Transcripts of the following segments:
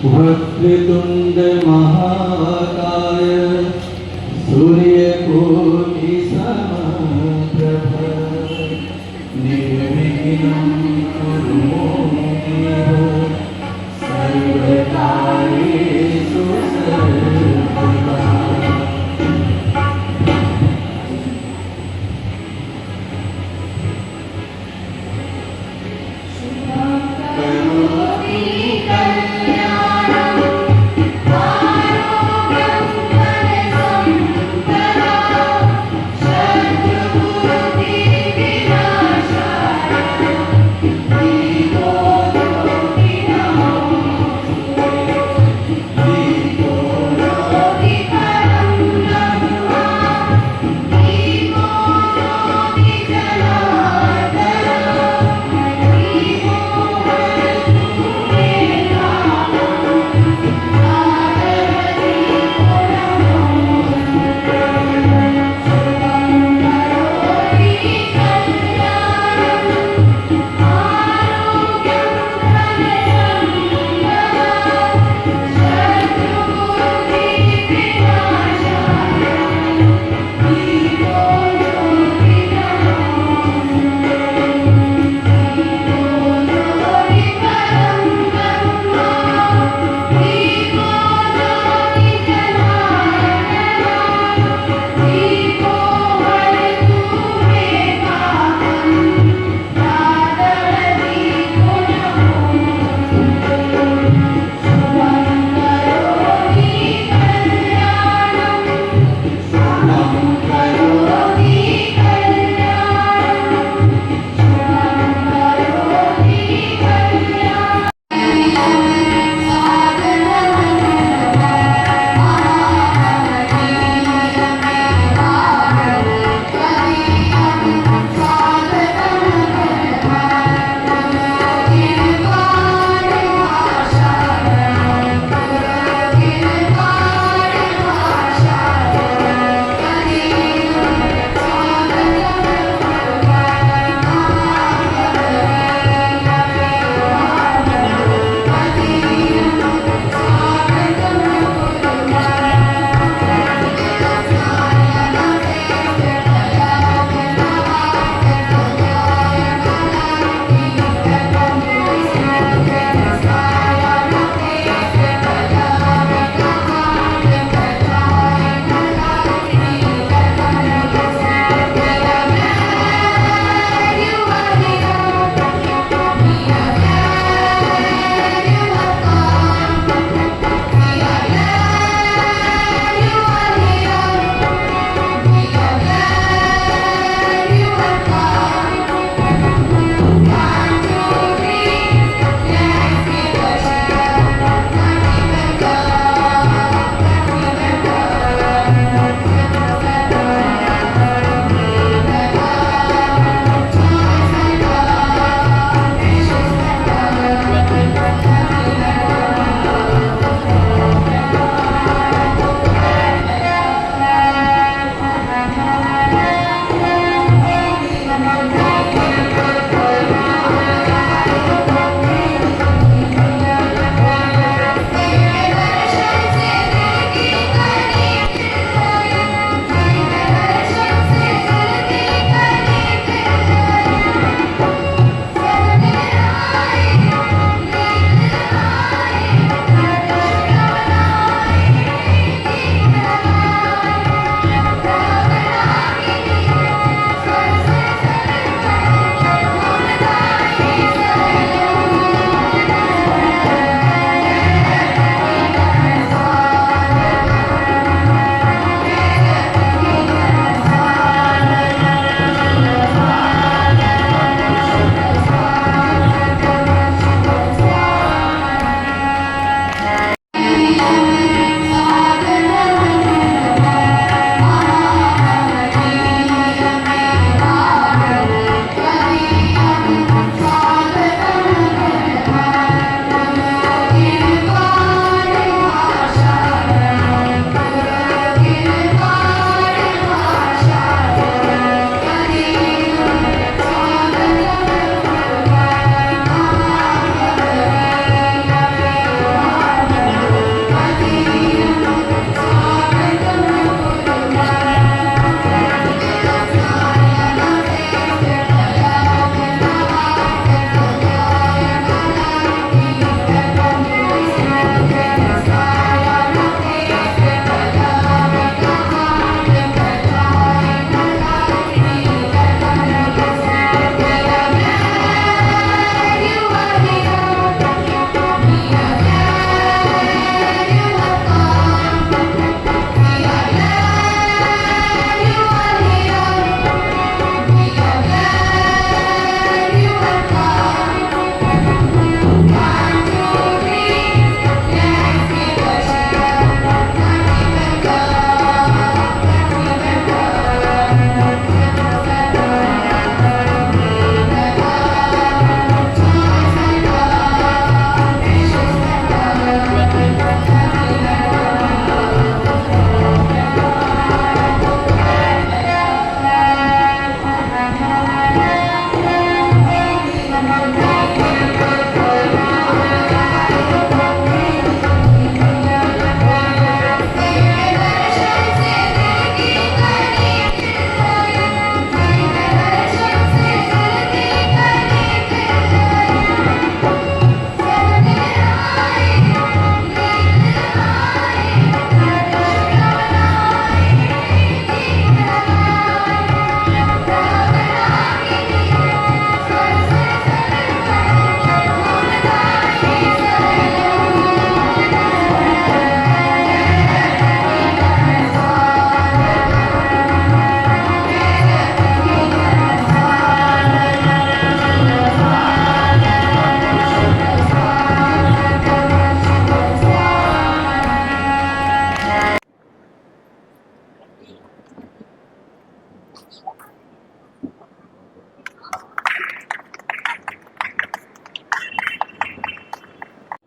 वक्रतुंड महाकाय सूर्यकोटि समप्रभ निर्विघ्नं कुरु मे देव सर्वकार्येषु सर्वदा। Thank you.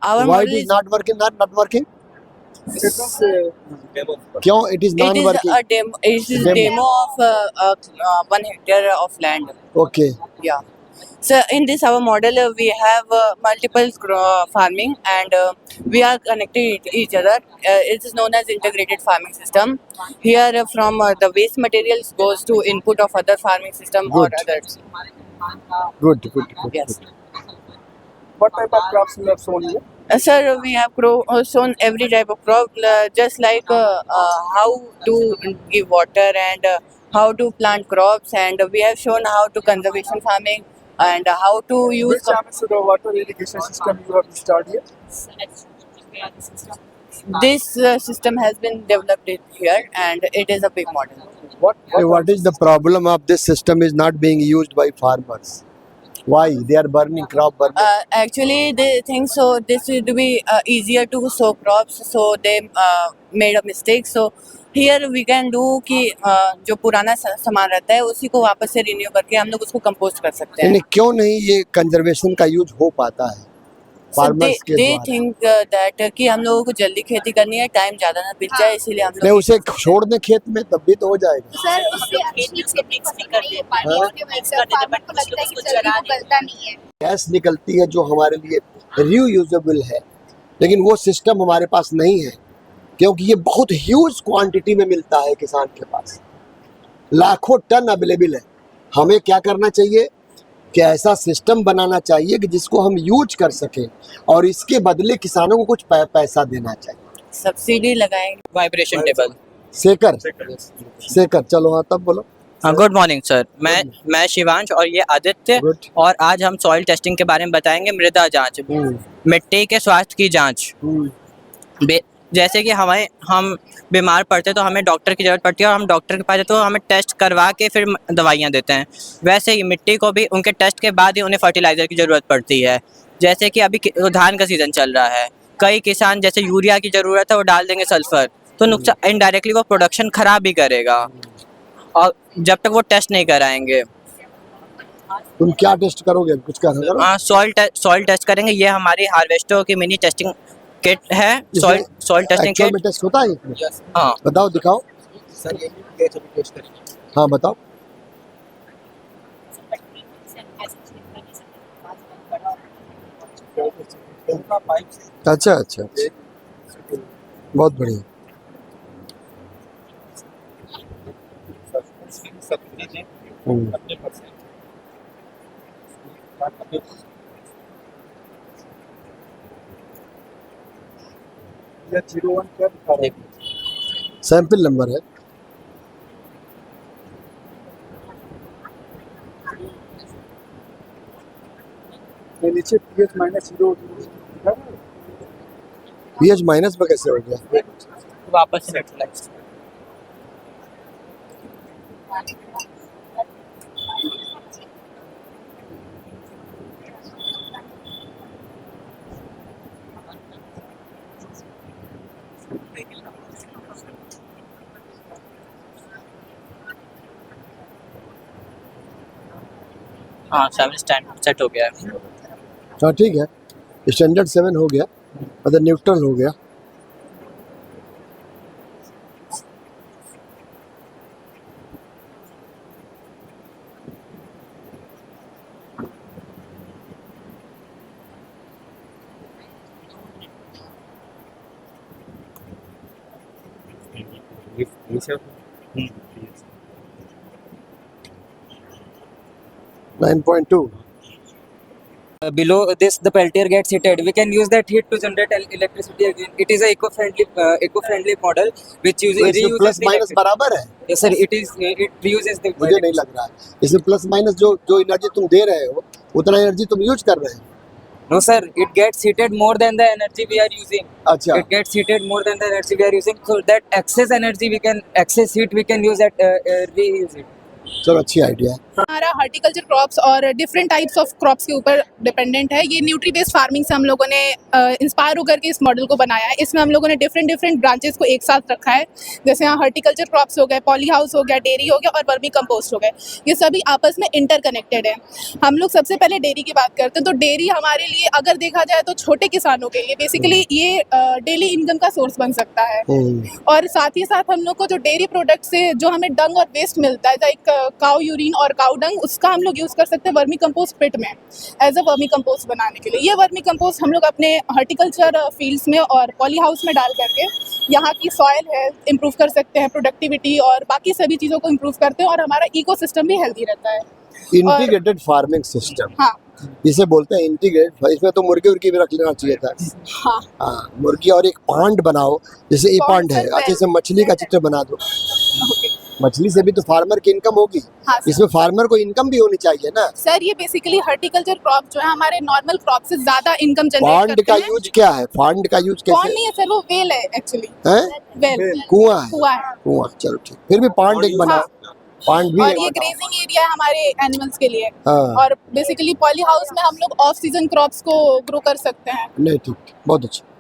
Our Why it model is is not working? Not working? क्यों it is it non is working? a demo. It is Demo. demo of 1 hectare of land. Okay. Yeah. So in this our model we have multiple farming and we are connecting each other. It is known as integrated farming system. Here from the waste materials goes to input of other farming system or Good. others. Good. Yes. What type of crops you have sown here? Sir, we have shown every type of crop, just like how to give water and how to plant crops, and we have shown how to conservation farming and how to use. Which amateur water irrigation system you have installed here? This system has been developed here, and it is a big model. What is the problem of this system is not being used by farmers? Why? They are burning crop burning. Actually, they think so. This would be easier to sow crops, so they made a mistake. So here we can do कि जो पुराना सामान रहता है उसी को वापस से रिन्यू करके हम लोग उसको कंपोस्ट कर सकते हैं. यानी क्यों नहीं ये कंजर्वेशन का यूज हो पाता है So फार्मर्स के they द्वारा? think that कि हम लोगों को जल्दी खेती करनी है, टाइम ज़्यादा ना बीत जाए, इसीलिए हम नहीं लोग उसे छोड़ दें खेत में तब भी तो हो जाएगा. सर उससे खेती से मिक्स भी कर दे पानी उसके वजह से फार्मर को लगता है कि जल्दी वो गलता नहीं है. गैस निकलती है जो हमारे लिए रीयूजेबल है, लेकिन वो सिस्टम हमारे पास नहीं है क्योंकि ये बहुत ह्यूज क्वांटिटी में मिलता है किसान के पास, लाखों टन अवेलेबल है. हमें क्या करना चाहिए कि ऐसा सिस्टम बनाना चाहिए कि जिसको हम यूज कर सकें और इसके बदले किसानों को कुछ पैसा देना चाहिए. सब्सिडी लगाएंगे. Vibration table. सेकर चलो. हाँ तब बोलो. गुड मॉर्निंग सर, मैं शिवांश और ये आदित्य. Good. और आज हम सॉइल टेस्टिंग के बारे में बताएंगे. मृदा जांच, मिट्टी के स्वास्थ्य की जांच. जैसे कि हम बीमार पड़ते हैं तो हमें डॉक्टर की ज़रूरत पड़ती है और हम डॉक्टर के पास जाते तो हमें टेस्ट करवा के फिर दवाइयाँ देते हैं. वैसे ही मिट्टी को भी उनके टेस्ट के बाद ही उन्हें फर्टिलाइज़र की ज़रूरत पड़ती है. जैसे कि अभी धान का सीज़न चल रहा है, कई किसान जैसे यूरिया की ज़रूरत है वो डाल देंगे सल्फ़र, तो नुकसान इनडायरेक्टली वो प्रोडक्शन ख़राब भी करेगा और जब तक वो टेस्ट नहीं कराएंगे. तुम क्या टेस्ट करोगे? कुछ करो. हाँ, सॉइल टेस्ट करेंगे. ये हमारी हार्वेस्टर की मिनी टेस्टिंग किट है. सॉइल टेस्टिंग एक्चुअल में किट. टेस्ट होता है इसमें? हाँ, बताओ, दिखाओ. हाँ बताओ. अच्छा, बहुत बढ़िया. या 01 क्या दिखा रहा है? सैंपल नंबर है. ये नीचे pH माइनस 0 दिखा रहा है? पीएच माइनस में कैसे हो गया? वापस से नेटलाइज. हाँ, 7 स्टैंडर्ड सेट हो गया है. हाँ ठीक है, स्टैंडर्ड 7 हो गया, मतलब न्यूट्रल हो गया. Nine 9.2. Below this the peltier gets heated. We can use that heat to generate electricity again. It is a eco-friendly model which तो uses इसमें प्लस माइनस बराबर है? Yes sir, it reuses the. मुझे नहीं लग रहा है. इसमें प्लस माइनस जो एनर्जी तुम दे रहे हो उतना एनर्जी तुम यूज कर रहे हो. No sir, it gets heated more than the energy we are using. अच्छा. It gets heated more than the energy we are using. So that excess heat we can use that reuse it. चलो अच्छी idea है. हमारा horticulture crops और different types of crops के ऊपर dependent है। ये न्यूट्री बेस्ड फार्मिंग से हम लोगों ने इंस्पायर होकर के इस मॉडल को बनाया है। इसमें हम लोगों ने डिफरेंट ब्रांचेस को एक साथ रखा है, जैसे यहाँ हॉर्टिकल्चर क्रॉप्स हो गए, पॉली हाउस हो गया, डेयरी हो गया और वर्मी कंपोस्ट हो गए। ये सभी आपस में इंटरकनेक्टेड है। हम लोग सबसे पहले डेयरी की बात करते हैं तो डेयरी हमारे लिए अगर देखा जाए तो छोटे किसानों के लिए बेसिकली ये डेली इनकम का सोर्स बन सकता है। और साथ ही साथ हम लोग को जो डेयरी प्रोडक्ट से जो हमें डंग और वेस्ट मिलता है, लाइक काउ यूरिन और काउ डंग, उसका हम लोग यूज़ कर सकते हैं वर्मी कंपोस्ट पिट में एज अ वर्मी कंपोस्ट बनाने के लिए। ये वर्मी कंपोस्ट हम लोग अपने हॉर्टिकल्चर फील्ड्स में और पॉली हाउस में डाल करके यहाँ की सॉइल हेल्थ इंप्रूव कर सकते हैं, प्रोडक्टिविटी और बाकी सभी चीज़ों को इंप्रूव करते हैं और हमारा इकोसिस्टम भी हेल्दी रहता है। इंटीग्रेटेड फार्मिंग सिस्टम, हाँ इसे बोलते हैं इंटीग्रेट। इसमें तो मुर्गी उर्गी भी रख लेना चाहिए था। हाँ हाँ, मुर्गी और एक पांड बनाओ, जैसे ये पांड पांड है, से अच्छे से मछली का चित्र बना दो। ओके मछली से भी तो फार्मर की इनकम होगी, हाँ सर। इसमें फार्मर को इनकम भी होनी चाहिए ना। सर ये बेसिकली हॉर्टिकल्चर क्रॉप जो है हमारे नॉर्मल क्रॉप से ज्यादा इनकम जनरेट पांड करते का हैं। यूज क्या है? पांड का यूज कौन कैसे नहीं है सर, वो वेल है एक्चुअली, है? वेल कुआं है, कुआ है। कुआं। चलो ठीक, फिर भी पांड एक बनाओ, पांड भी और एक ये बनाओ। ग्रेजिंग एरिया है हमारे एनिमल्स के लिए। हाँ, और बेसिकली पॉली हाउस में हम लोग ऑफ सीजन क्रॉप्स को ग्रो कर सकते हैं। नहीं ठीक, बहुत अच्छा।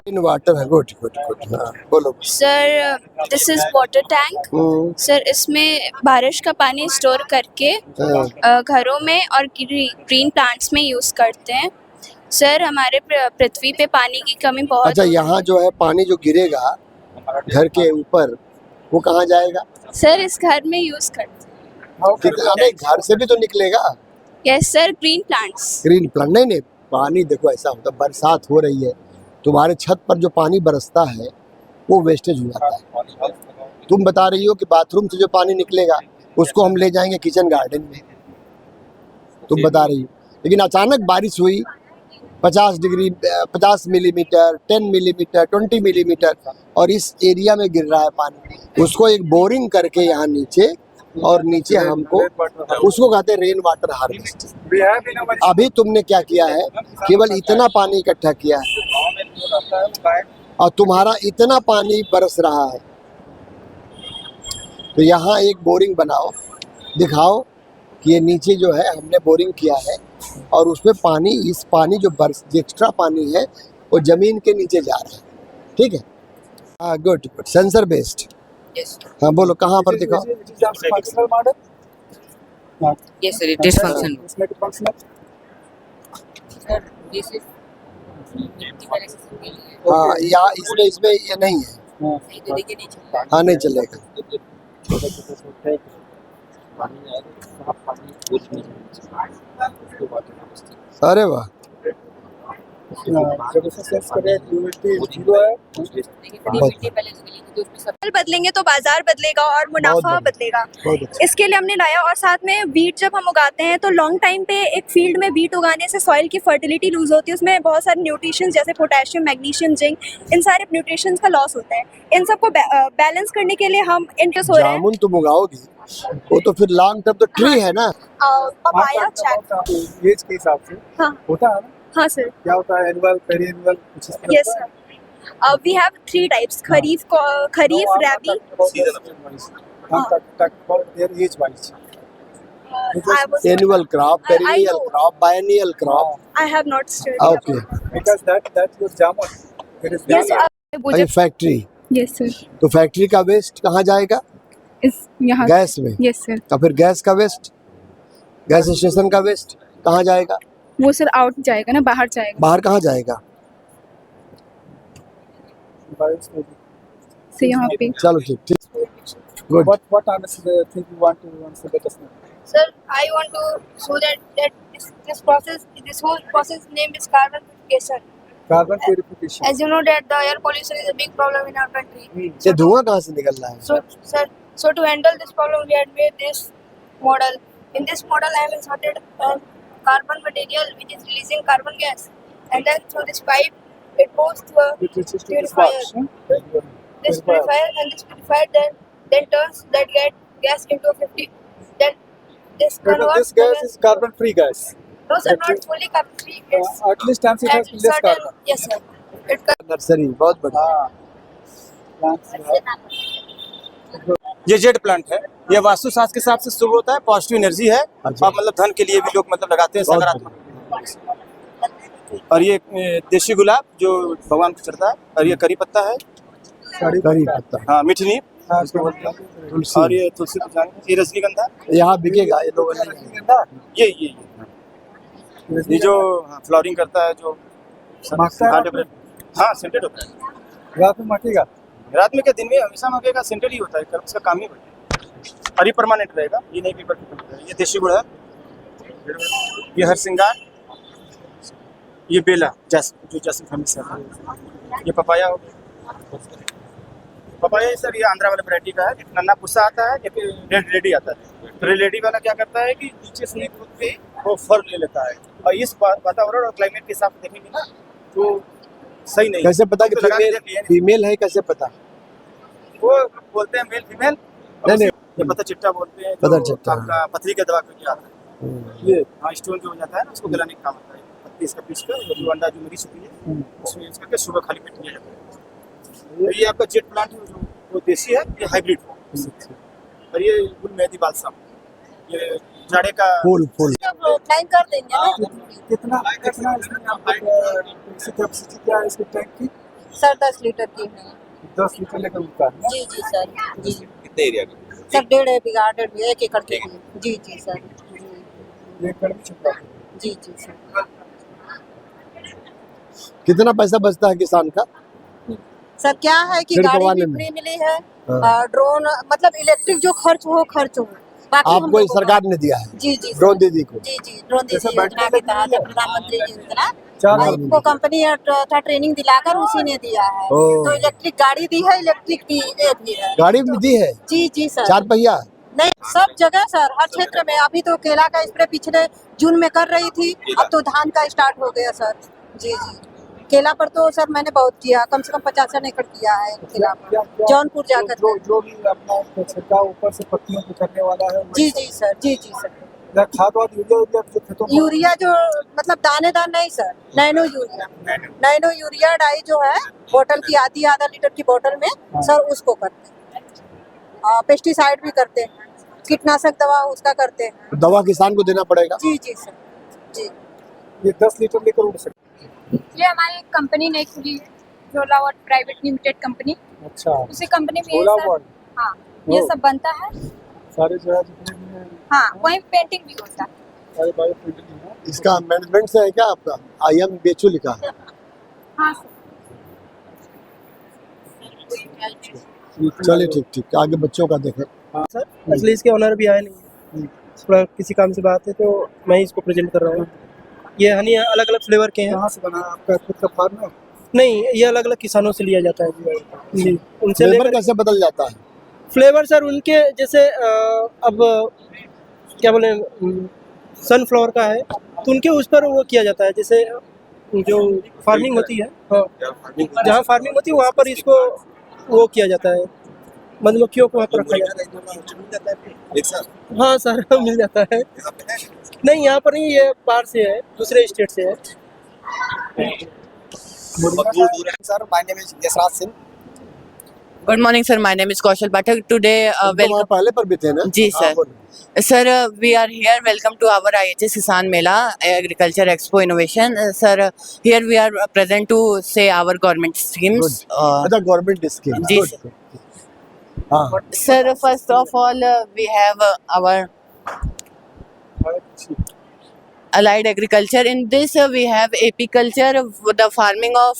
इन वाटर है, गुड गुड गुड। हाँ बोलो। Sir this is water tank. Sir इसमें बारिश का पानी स्टोर करके हाँ, घरों में और ग्रीन प्लांट्स में यूज़ करते हैं। सर हमारे पृथ्वी पे पानी की कमी बहुत अच्छा, यहाँ जो है पानी जो गिरेगा घर के ऊपर, वो कहाँ जाएगा? सर इस घर में यूज़ करते नहीं, घर से भी तो निकलेगा। हैं। Yes sir, green plants. Green plant, नहीं नहीं, पानी देखो ऐसा होता है, बरसात हो रही है, तुम्हारे छत पर जो पानी बरसता है वो वेस्टेज हो जाता है। तुम बता रही हो कि बाथरूम से जो पानी निकलेगा उसको हम ले जाएंगे किचन गार्डन में, तुम बता रही हो। लेकिन अचानक बारिश हुई 50 डिग्री, 50 मिलीमीटर, 10 मिलीमीटर, 20 मिलीमीटर, और इस एरिया में गिर रहा है पानी, उसको एक बोरिंग करके यहाँ नीचे, और नीचे हमको उसको कहते हैं रेन वाटर हार्वेस्टिंग। अभी तुमने क्या किया है, केवल इतना पानी इकट्ठा किया है और तुम्हारा इतना पानी बरस रहा है, तो यहाँ एक बोरिंग बनाओ, दिखाओ कि ये नीचे जो है हमने बोरिंग किया है और उसमें पानी, इस पानी जो एक्स्ट्रा पानी है वो जमीन के नीचे जा रहा है। ठीक है, हाँ गुड गुड, सेंसर बेस्ड। हाँ बोलो, कहाँ पर दिखाओ। Functional model. Yes sir, it is function. इसमें फंक्शनल। Sir, this is हाँ, या इसमें इसमें ये नहीं है, हाँ नहीं चलेगा। अरे वाह, जब इसे सेंस करें ह्यूमिडिटी 0 है, फसल बदलेंगे तो बाजार बदलेगा और मुनाफा बढ़िया। बदलेगा। बहुत अच्छा। इसके लिए हमने लाया, और साथ में वीट जब हम उगाते हैं तो लॉन्ग टाइम पे एक फील्ड में वीट उगाने से सॉइल की फर्टिलिटी लूज होती है, उसमें बहुत सारे न्यूट्रिशन जैसे पोटेशियम, मैग्नीशियम, जिंक, इन सारे न्यूट्रिशंस का लॉस होता है। इन सबको बैलेंस करने के लिए हम इंटरेस्ट हो रहे हैं। जामुन तुम उगाओगी वो तो फिर लॉन्ग टर्म तो ट्री है ना। Papaya, cheque. एज के हिसाब से हाँ होता है ना, हाँ सर, क्या होता है, एनुअल, पेरी एनुअल, कुछ इस तरह yes sir. We have 3 types, kharif, rabi. Their age wise. Annual crop, I perennial know. Crop, biennial crop. I have not studied. Okay, Because that your jamun, it is yes ये factory, yes sir, तो factory का waste कहाँ जाएगा? इस यहाँ gas में। Yes sir, तो फिर गैस का वेस्ट, गैस स्टेशन का वेस्ट कहाँ जाएगा? वो सर आउट जाएगा ना, बाहर जाएगा। बाहर कहाँ जाएगा? से यहाँ पे चलो ठीक ठीक, good. what honestly think you want to let us know? Sir, I want to show that this whole process name is carbon purification. Carbon purification. As you know that the air pollution is a big problem in our country. ये धुआं कहाँ से निकल रहा है? So, sir, so to handle this problem, we had made this model. In this model, I have inserted a carbon material which is releasing carbon gas, and then through this pipe, it goes to a It is just purifier. dispatch. This purifier and this purifier then turns that gas into a 50. Then this converts. This gas is carbon free gas. No, sir, not fully carbon free. It's At least times it has at less certain. carbon. Yes, sir. It nursery बहुत बढ़िया। हाँ, plants है। ये jade plant है, ये वास्तुशास्त्र के हिसाब से शुभ होता है, पॉजिटिव एनर्जी है। अच्छा। और मतलब धन के लिए भी लोग मतलब लगाते हैं, बहुत सकारात्मक। और ये देशी गुलाब जो भगवान को चढ़ता है, और ये करी पत्ता है, करी पत्ता। हाँ मीठी नीम, हाँ, इसको बोलते हैं। तुलसी। और ये तुलसी तो जान, ये रजनीगंधा, यहाँ बिकेगा ये लोग ये जो फ्लावरिंग करता है, जो महकता है? हाँ सेंटेड होता है। रात में मटेगा। रात में क्या दिन में हमेशा मगेगा, सेंटेड ही होता है, उसका काम ही बढ़िया। और ये परमानेंट रहेगा, ये नहीं पेपर रहेगा। ये देशी गुड़ है, ये हर श्रृंगार, ये बेला जो जैसे फेमस है। ये पपाया हो गया, पपाया सर ये आंध्रा वाला वैरायटी का है। एक नन्ना पुस्सा आता है, एक रेड लेडी आता है। रेड लेडी वाला क्या करता है कि नीचे से ग्रोथ पे वो फर ले लेता है, और इस वातावरण और क्लाइमेट के हिसाब से देखेंगे ना तो सही नहीं। कैसे पता कि तो लगा के फीमेल देख लिए। फीमेल है, कैसे पता? वो बोलते हैं मेल फीमेल, नहीं। ये पता चिट्टा बोलते हैं, पता जो चिट्टा। आपका पथरी का दवा के आता है। ये हाँ स्टोन जो हो जाता है ना, उसको गलाने का काम आता है। पत्ती इसका पीस कर, जो अंडा जो मरीज होती है उसमें यूज करके सुबह खाली पेट लिया जाता है। तो ये आपका जेट प्लांट है, जो वो देसी है, ये हाइब्रिड है। और ये गुल मेहंदी बालसम, ये जाड़े का फूल टाइम कर देंगे ना कितना इसमें आपको कैपेसिटी क्या है इसके टैंक की? सर 10 लीटर की है 10 लीटर लेकर उठता है ना? जी सर जी कितने एरिया का? सर 1.5 बीघा 1 एकड़ की जी सर ये एकड़ में छिपा है। जी सर कितना पैसा बचता है किसान का? सर क्या है कि छिड़कवाने गाड़ी भी में। फ्री मिली है, हाँ। ड्रोन मतलब इलेक्ट्रिक जो खर्च हो बाकी हम आपको लोगों को- सरकार ने दिया है जी ड्रोन दीदी को? जी ड्रोन दीदी योजना के तहत प्रधानमंत्री जी योजना चार और इनको कंपनी था ट्रेनिंग दिलाकर उसी ने दिया है। ओ। तो इलेक्ट्रिक गाड़ी दी है, इलेक्ट्रिक भी है गाड़ी भी दी है, जी सर 4 पहिया। नहीं सब जगह सर, हर क्षेत्र में। अभी तो केला का स्प्रे पिछले जून में कर रही थी, अब तो धान का स्टार्ट हो गया सर। जी केला पर तो सर मैंने बहुत किया, कम से कम 50 एकड़ किया है केला पर, जौनपुर जाकर के। जो भी अपना छिड़काव ऊपर से पत्तियों पे करने वाला है जी सर जी सर या खाद वाद यूरिया जो खेतों में यूरिया जो मतलब दानेदार नहीं सर, नैनो यूरिया डाई जो है बोतल की आधा लीटर की बोतल में सर उसको करते हैं। पेस्टिसाइड भी करते हैं, कीटनाशक दवा उसका करते हैं। दवा किसान को देना पड़ेगा। जी सर जी ये 10 लीटर लेकर उठ सकते ये हमारी कंपनी नई खुली है, झोला वर्ड प्राइवेट लिमिटेड कंपनी। हैं। अच्छा उसी कंपनी में ये झोला सब वर्ड। हाँ ये सब बनता है। सारे जगह जितने भी हैं हाँ वहीं पेंटिंग भी होता है। सारे बायो प्रिंटिंग है। इसका मैनेजमेंट से है क्या आपका? IM बेचू लिखा है। हाँ सर। चलिए ठीक आगे बच्चों का देखें। सर असली इसके ऑनर भी आए नहीं, थोड़ा किसी काम से बात है तो मैं ही इसको प्रेजेंट कर रहा हूँ। ये हनी अलग अलग फ्लेवर के हैं। कहाँ से बना है आपका खुद का फार्म है? नहीं ये अलग अलग किसानों से लिया जाता है जी, उनसे फ्लेवर लेकर कैसे बदल जाता है? फ्लेवर सर उनके जैसे अब क्या बोले सनफ्लावर का है तो उनके उस पर वो किया जाता है, जैसे जो फार्मिंग होती है, हाँ जहाँ फार्मिंग होती है वहाँ पर इसको वो किया जाता है, मधुमक्खियों को वहाँ पर रखा जाता है। हाँ सर मिल जाता है। नहीं यहाँ पर नहीं, ये बाहर से है, दूसरे स्टेट से है। Sir my name is Yashraj Singh. Good morning, sir. My name is Kaushal Pathak. Today, तुम तो वहाँ पहले पर भी थे ना? जी हाँ, sir. Sir, we are here. Welcome to our IHS Kisan Mela Agriculture Expo Innovation. Sir, here we are present to say our government schemes. अच्छा गवर्नमेंट स्कीम। जी Good. हाँ Sir, first of all, we have our allied agriculture. In this, we have apiculture, the farming of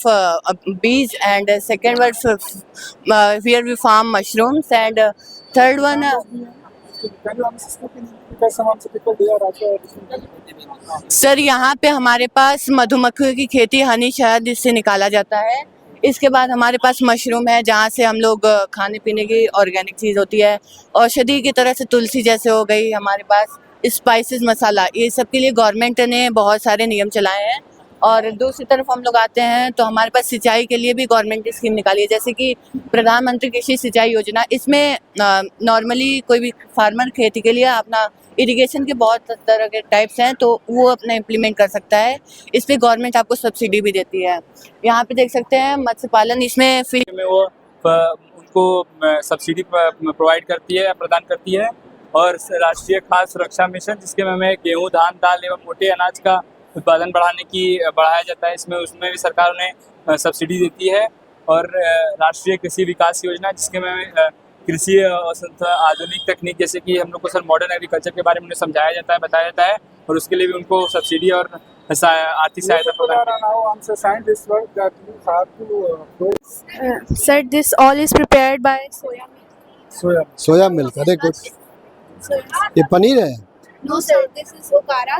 bees, and second one, here we farm mushrooms, and third one. Sir यहाँ पे हमारे पास मधुमक्खियों की खेती, हनी शहद इससे निकाला जाता है। इसके बाद हमारे पास मशरूम है जहाँ से हम लोग खाने पीने की ऑर्गेनिक चीज़ होती है। औषधि की तरह से तुलसी जैसे हो गई हमारे पास, स्पाइसेस मसाला, ये सब के लिए गवर्नमेंट ने बहुत सारे नियम चलाए हैं। और दूसरी तरफ हम लोग आते हैं तो हमारे पास सिंचाई के लिए भी गवर्नमेंट स्कीम निकाली है, जैसे कि प्रधानमंत्री कृषि सिंचाई योजना। इसमें नॉर्मली कोई भी फार्मर खेती के लिए अपना इरिगेशन के बहुत तरह के टाइप्स हैं तो वो अपना इम्प्लीमेंट कर सकता है। इस पर गवर्नमेंट आपको सब्सिडी भी देती है। यहाँ पे देख सकते हैं मत्स्य पालन, इसमें फिश में वो को सब्सिडी प्रोवाइड करती है, प्रदान करती है। और राष्ट्रीय खाद्य सुरक्षा मिशन, जिसके में हमें गेहूँ, धान, दाल एवं मोटे अनाज का उत्पादन बढ़ाया जाता है, उसमें भी सरकार उन्हें सब्सिडी देती है। और राष्ट्रीय कृषि विकास योजना, जिसके में कृषि और आधुनिक तकनीक, जैसे कि हम लोग को सर मॉडर्न एग्रीकल्चर के बारे में उन्हें समझाया जाता है, बताया जाता है, और उसके लिए भी उनको सब्सिडी और आर्थिक सहायता प्रदान करती है। Now answer scientist work that you have to Sir, this all is prepared by soya milk. soya. Soya milk, अरे गुड। ये पनीर है, No, sir, this is okara.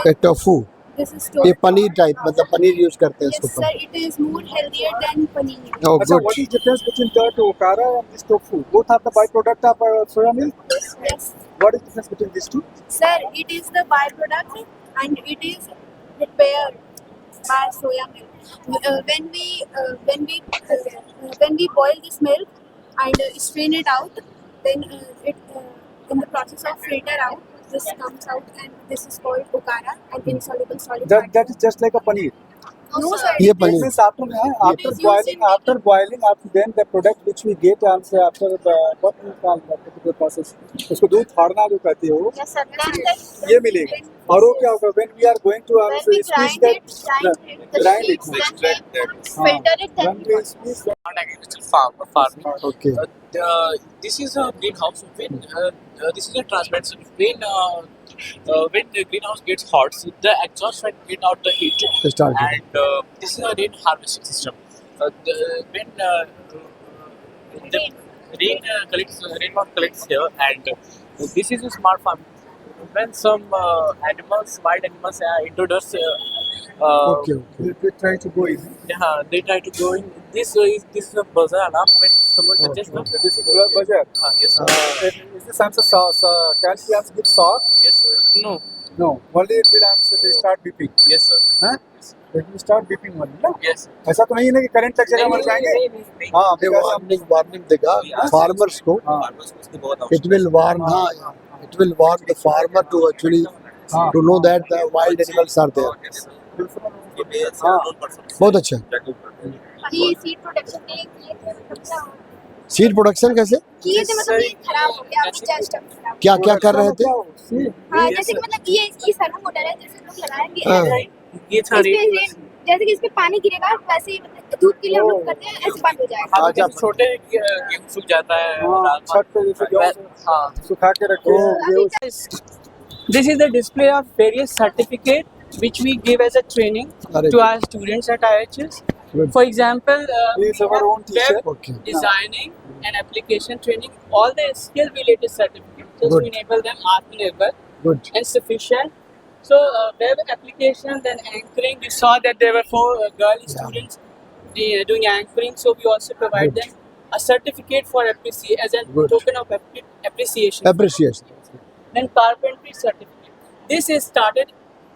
ये टोफू, This is ये पनीर टाइप, मतलब पनीर यूज करते हैं Yes, इसको। sir, it is more healthier than paneer. Oh Achha, good. what is difference between that okara and this tofu? Both are the byproduct of soya milk. Yes, What is the difference between these two? sir, it is the byproduct and it is prepared by soya milk. When we boil this milk and strain it out, then in the process of filter out, this comes out and this is called okara and insoluble solid. That is just like a paneer. No, sir. ये it paneer. is- Means after boiling, after then the product which we get after what we call that particular process, उसको दूध फाड़ना जो कहते हो, Yes, sir. ये मिलेगा। और वो क्या होगा? When we are going to When we squeeze grind it, that, the grind it. seeds, then we filter it, then When we squeeze that, agricultural farming. Okay, This is a greenhouse. This is a transparency. When the greenhouse gets hot, so the exhaust fan get out the heat, start. and this is a rain harvesting system. When the rainwater collects here, and this is a smart farm. When some wild animals are introduced, okay, we try to go in. they try to go in. This is a buzzer alarm. When someone touches them, This is blood buzzer. yes, Is this answer can she answer give shock? yes, no, No. Only it will answer. They start beeping. yes, sir, Huh? It will start beeping only. ना? yes. ऐसा तो नहीं है ना कि current लग जाएगा मर जाएंगे। हाँ, because हम वार्निंग देगा फार्मर्स को। It will warn, हाँ, it will warn the farmer to actually to know that the wild animals are there. बहुत अच्छा। ये सीड प्रोटेक्शन के लिए किए थे मतलब सीड प्रोडक्शन कैसे, किए थे मतलब ये खराब हो गया अभी जस्ट खराब। क्या क्या कर रहे थे? हाँ जैसे कि मतलब ये सर्वो मोटर है जैसे लोग लगाएंगे हाँ। ये था जैसे कि इस पे पानी गिरेगा वैसे ही मतलब दूध के लिए हम लोग करते हैं ऐसे बंद हो जाएगा। अच्छा, छोटे गेहूं सूख जाता है छत पे जैसे हाँ। सुखा के रखो। This is the display of various certificate which we give as a training Correct. to our students at IHS. Good. For example, He is our own teacher. web Okay. designing and application training, all the skill related certificates just Good. to enable them Atmanirbhar Good. and sufficient. So web application, then anchoring. You saw that there were 4 girl students doing anchoring, so we also provide Good. them a certificate for appreciation as a Good. token of appreciation. Appreciation. Then carpentry certificate. This is started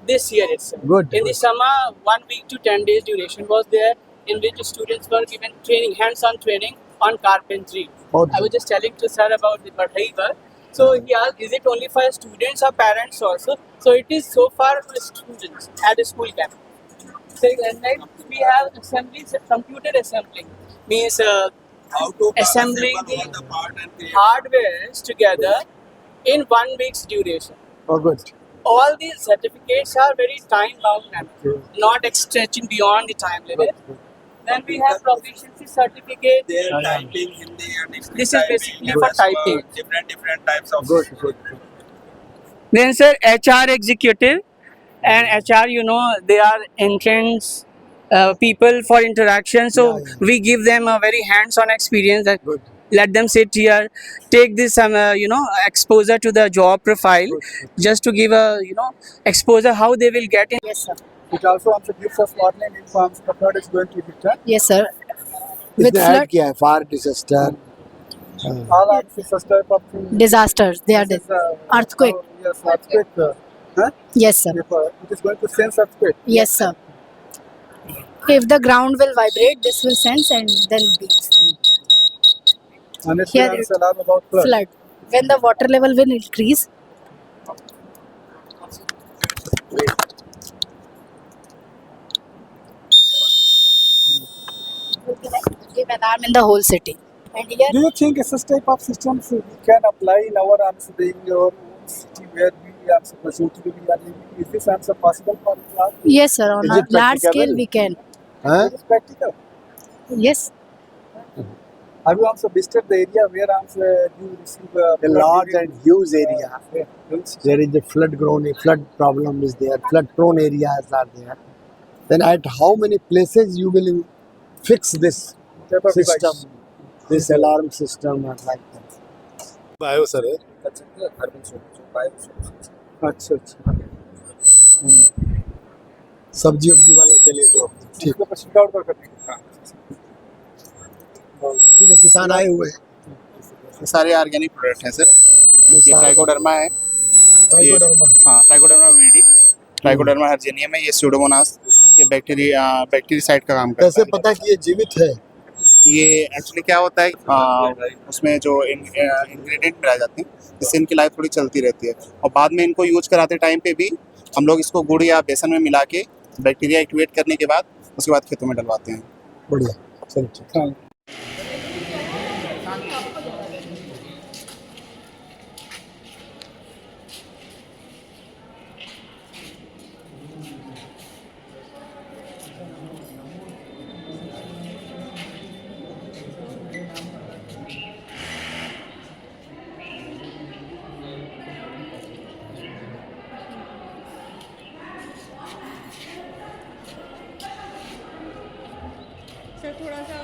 this year itself. Good, In the good. summer, 1 week to 10 days duration was there, in which students were given training, hands-on training on carpentry. Okay. I was just telling to sir about the Badhai work. So he asked, is it only for students or parents also? So it is so far for students at the school camp. So next we have assembly, computer assembling, means assembling the hardware together in 1 week's duration. Oh, good. All these certificates are very time bound, not stretching beyond the time limit. Then we have proficiency certificate. This is basically for typing. different types of Good. Good. Then sir, HR executive and HR, they are entrance people for interaction. So Yeah, yeah. we give them a very hands-on experience that Good. let them sit here, take this exposure to the job profile, just to give a exposure how they will get in. Yes sir. It also gives us warning if the flood is going to hit her. Yes sir. With इसने add flood किया है fire disaster. All are this type of thing. disasters they are This is, earthquake. Yes, earthquake. Huh? Yes sir. If, it is going to sense earthquake. Yes sir. If the ground will vibrate, this will sense and then beeps. And it Here runs alarm about flood. Flood. When the water level will increase, give alarm in the whole city. And here, Do you think such type of systems we can apply in our answer in your own city where we are supposed to be living? Is this answer possible for us? yes, sir, on Is a it large scale practicable? we can. Huh? It is practical. Yes, Have you also visited the area where you receive A large and huge area. There is a flood problem is there, flood prone areas are there. Then at how many places you will fix this type of system, device? this alarm system or like that? Bio sir है अच्छा अच्छा सब्जी वब्जी वालों के लिए जो ठीक इसको प्रिंट आउट करने का ठीक है, किसान आए हुए हैं। ये सारे ऑर्गेनिक प्रोडक्ट हैं सर ये ट्राइकोडर्मा है ट्राइकोडर्मा हाँ ट्राइकोडर्मा वीडी ट्राइकोडर्मा हर्जेनियम है ये स्यूडोमोनास ये बैक्टीरियासाइड का काम करता कैसे है पता कि ये जीवित है? ये एक्चुअली क्या होता है उसमें जो इंग्रेडिएंट मिलाए जाते हैं जिससे इनकी लाइफ थोड़ी चलती रहती है और बाद में इनको यूज कराते टाइम पे भी हम लोग इसको गुड़ या बेसन में मिला के बैक्टीरिया एक्टिवेट करने के बाद उसके बाद खेतों में डलवाते हैं बढ़िया, चलो ठीक। सर थोड़ा सा